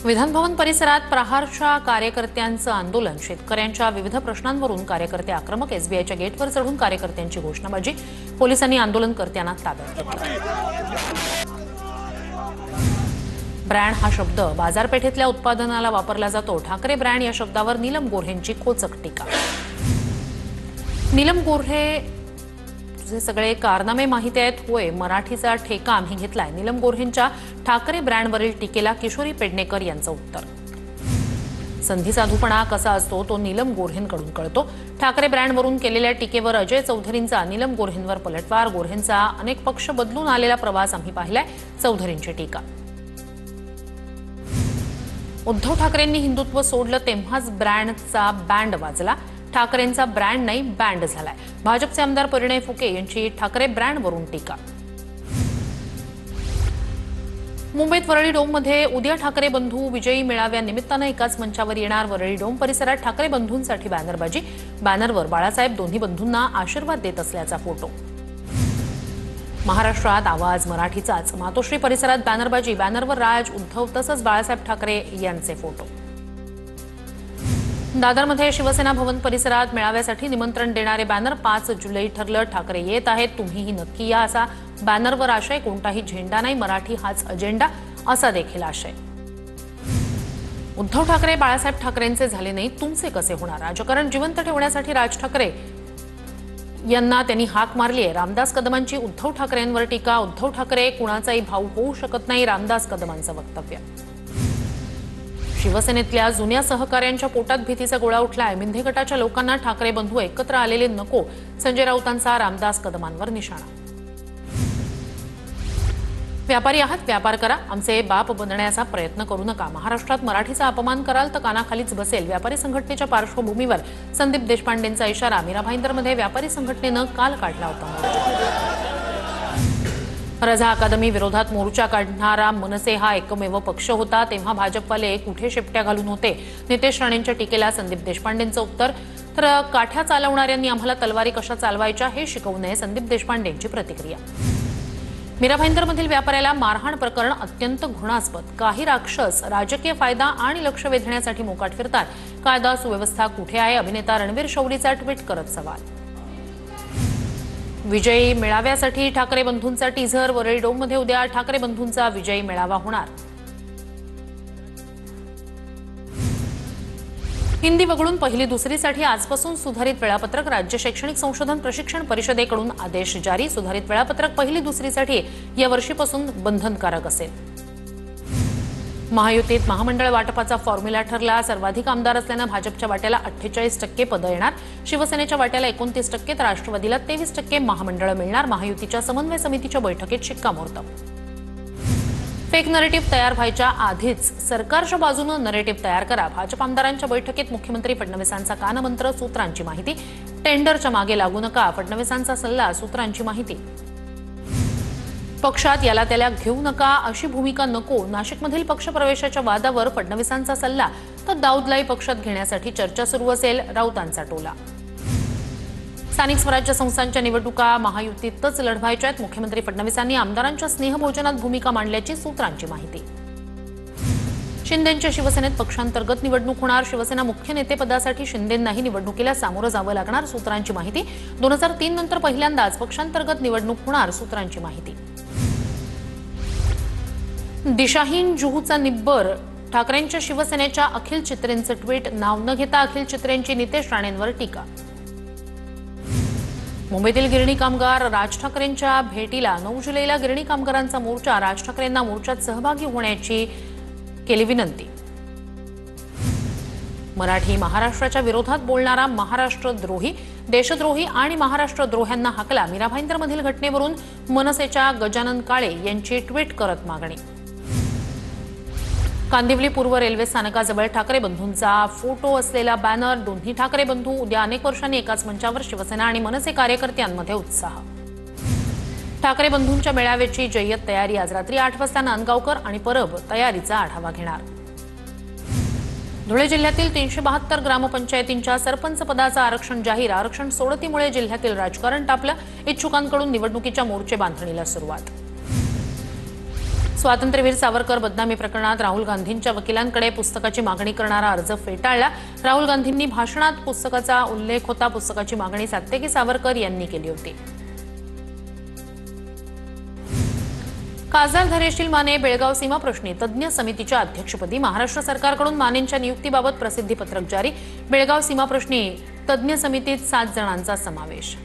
विधान भवन परिसरात प्रहारच्या कार्यकर्त्यांचं आंदोलन। शेतकऱ्यांच्या विविध प्रश्नांवरून कार्यकर्ते आक्रमक। एसबीआयच्या गेटवर चढून कार्यकर्त्यांची घोषणाबाजी। पोलिसांनी आंदोलनकर्त्यांना ताब्यात घेतलं। ब्रँड हा शब्द बाजारपेठेतल्या उत्पादनाला वापरला जातो। ठाकरे ब्रँड या शब्दावर नीलम गोऱ्हेंची खोचक टीका। नीलम गोऱ्हे, तुझे सगळे कारनामे माहिती आहेत होय, मराठीचा ठेका आम्ही घेतलाय। नीलम गोऱ्हेंच्या ठाकरे ब्रँडवरील टीकेला किशोरी पेडणेकर यांचं उत्तर। संधी साधूपणा कसा असतो तो नीलम गोऱ्हेंकडून कळतो। ठाकरे ब्रँडवरून केलेल्या टीकेवर अजय चौधरींचा नीलम गोऱ्हेंवर पलटवार। गोऱ्हेंचा अनेक पक्ष बदलून आलेला प्रवास आम्ही पाहिलाय, चौधरींची टीका। उद्धव ठाकरेंनी हिंदुत्व सोडलं तेव्हाच ब्रँडचा बँड वाजला। ठाकरेंचा ब्रँड नाही बँड झालाय। भाजपचे आमदार परिणय फुके यांची ठाकरे ब्रँडवरून टीका। मुंबईत वरळी डोममध्ये उद्या ठाकरे बंधू विजयी मेळाव्या निमित्तानं एकाच मंचावर येणार। वरळी डोम परिसरात ठाकरे बंधूंसाठी बॅनरबाजी। बॅनरवर बाळासाहेब दोन्ही बंधूंना आशीर्वाद देत असल्याचा फोटो। महाराष्ट्रात आवाज मराठीचाच। मातोश्री परिसरात बॅनरबाजी। बॅनरवर राज, उद्धव तसंच बाळासाहेब ठाकरे यांचे फोटो। दादरमध्ये शिवसेना भवन परिसरात मेळाव्यासाठी निमंत्रण देणारे बॅनर। 5 जुलै ठरलं, ठाकरे येत आहेत, तुम्हीही नक्की या असा बॅनरवर आशय। कोणताही झेंडा नाही, मराठी हाच अजेंडा असा देखील आशय। उद्धव ठाकरे बाळासाहेब ठाकरेंचे झाले नाही, तुमचे कसे होणार? राजकारण जिवंत ठेवण्यासाठी राज ठाकरे यांना त्यांनी हाक मारली आहे। रामदास कदमांची उद्धव ठाकरेंवर टीका। उद्धव ठाकरे कुणाचाही भाऊ होऊ शकत नाही, रामदास कदमांचं वक्तव्य। शिवसेनेतल्या जुन्या सहकाऱ्यांच्या पोटात भीतीचा गोळा उठलाय। मिंधे गटाच्या लोकांना ठाकरे बंधू एकत्र आलेले नको, संजय राऊतांचा रामदास कदमांवर निशाणा। व्यापारी आहात, व्यापार करा, आमचे बाप बनण्याचा प्रयत्न करू नका। महाराष्ट्रात मराठीचा अपमान कराल तर कानाखालीच बसेल। व्यापारी संघटनेच्या पार्श्वभूमीवर संदीप देशपांडेंचा इशारा। मीरा भाईंदरमध्ये व्यापारी संघटनेनं काल काढला होता। रझा अकादमी विरोधात मोर्चा काढणारा मनसे हा एकमेव पक्ष होता, तेव्हा भाजपवाले कुठे शेपट्या घालून होते? नितेश राणेंच्या टीकेला संदीप देशपांडेंचं उत्तर। तर काठ्या चालवणाऱ्यांनी आम्हाला तलवारी कशा चालवायच्या हे शिकवू नये, संदीप देशपांडेंची प्रतिक्रिया। मीरा भाईंदरमधील व्यापाऱ्याला मारहाण प्रकरण अत्यंत घृणास्पद। काही राक्षस राजकीय फायदा आणि लक्ष वेधण्यासाठी मोकाट फिरतात। कायदा सुव्यवस्था कुठे आहे? अभिनेता रणवीर शौरीचा ट्विट करत सवाल। विजयी मेळाव्यासाठी ठाकरे बंधूंचा टीझर। वरळी डोममध्ये उद्या ठाकरे बंधूंचा विजयी मेळावा होणार। हिंदी वगळून पहिली दुसरीसाठी आजपासून सुधारित वेळापत्रक। राज्य शैक्षणिक संशोधन प्रशिक्षण परिषदेकडून आदेश जारी। सुधारित वेळापत्रक पहिली दुसरीसाठी या वर्षीपासून बंधनकारक असेल। महायुतीत महामंडळ वाटपाचा फॉर्म्युला ठरला। सर्वाधिक आमदार असल्यानं भाजपच्या वाट्याला 48% पदं येणार। शिवसेनेच्या वाट्याला 29% तर राष्ट्रवादीला 23% महामंडळ मिळणार। महायुतीच्या समन्वय समितीच्या बैठकीत शिक्कामोर्तब। फेक नरेटिव्ह तयार व्हायच्या आधीच सरकारच्या बाजूनं नरेटिव्ह तयार करा। भाजप आमदारांच्या बैठकीत मुख्यमंत्री फडणवीसांचा कानमंत्र, सूत्रांची माहिती। टेंडरच्या मागे लागू नका, फडणवीसांचा सल्ला, सूत्रांची माहिती। पक्षात याला त्याला घेऊ नका अशी भूमिका नको। नाशिकमधील पक्षप्रवेशाच्या वादावर फडणवीसांचा सल्ला, तर दाऊदलाही पक्षात घेण्यासाठी चर्चा सुरू असेल, राऊतांचा टोला। स्थानिक स्वराज्य संस्थांच्या निवडणुका महायुतीतच लढवायच्या आहेत। मुख्यमंत्री फडणवीसांनी आमदारांच्या स्नेहभोजनात भूमिका मांडल्याची सूत्रांची माहिती। शिंदेंच्या शिवसेनेत पक्षांतर्गत निवडणूक होणार। शिवसेना मुख्य नेतेपदासाठी शिंदेंनाही निवडणुकीला सामोरं जावं लागणार, सूत्रांची माहिती। 2003 नंतर पहिल्यांदाच पक्षांतर्गत निवडणूक होणार, सूत्रांची माहिती। दिशाहीन जुहूचा निब्बर। ठाकरेंच्या शिवसेनेच्या अखिल चित्रेंचं ट्विट। नाव न घेता अखिल चित्रेंची नितेश राणेंवर टीका। मुंबईतील गिरणी कामगार राज ठाकरेंच्या भेटीला 9 जुलैला गिरणी कामगारांचा मोर्चा। राज ठाकरेंना मोर्चात सहभागी होण्याची केली विनंती। मराठी महाराष्ट्राच्या विरोधात बोलणारा महाराष्ट्रद्रोही, देशद्रोही आणि महाराष्ट्रद्रोह्यांना हाकला। मीरा भाईंदरमधील घटनेवरून मनसेच्या गजानन काळे यांची ट्विट करत मागणी। कांदिवली पूर्व रेल्वे स्थानकाजवळ ठाकरे बंधूंचा फोटो असलेला बॅनर। दोन्ही ठाकरे बंधू उद्या अनेक वर्षांनी एकाच मंचावर। शिवसेना आणि मनसे कार्यकर्त्यांमध्ये उत्साह। ठाकरे बंधूंच्या मेळाव्याची जय्यत तयारी। आज रात्री 8 वाजता नांदगावकर आणि परब तयारीचा आढावा घेणार। धुळे जिल्ह्यातील 372 ग्रामपंचायतींच्या सरपंच पदाचं आरक्षण जाहीर। आरक्षण सोडतीमुळे जिल्ह्यातील राजकारण तापलं। इच्छुकांकडून निवडणुकीच्या मोर्चे बांधणीला सुरुवात। स्वातंत्र्यवीर सावरकर बदनामी प्रकरणात राहुल गांधींच्या वकिलांकडे पुस्तकाची मागणी करणारा अर्ज फेटाळला। राहुल गांधींनी भाषणात पुस्तकाचा उल्लेख होता। पुस्तकाची मागणी सात्यकी सावरकर यांनी केली होती। खासदार धैर्यशील माने बेळगाव सीमा प्रश्नी तज्ञ समितीच्या अध्यक्षपदी। महाराष्ट्र सरकारकडून मानेंच्या नियुक्तीबाबत प्रसिद्धीपत्रक जारी। बेळगाव सीमा प्रश्नी तज्ञ समितीत 7 जणांचा समावेश।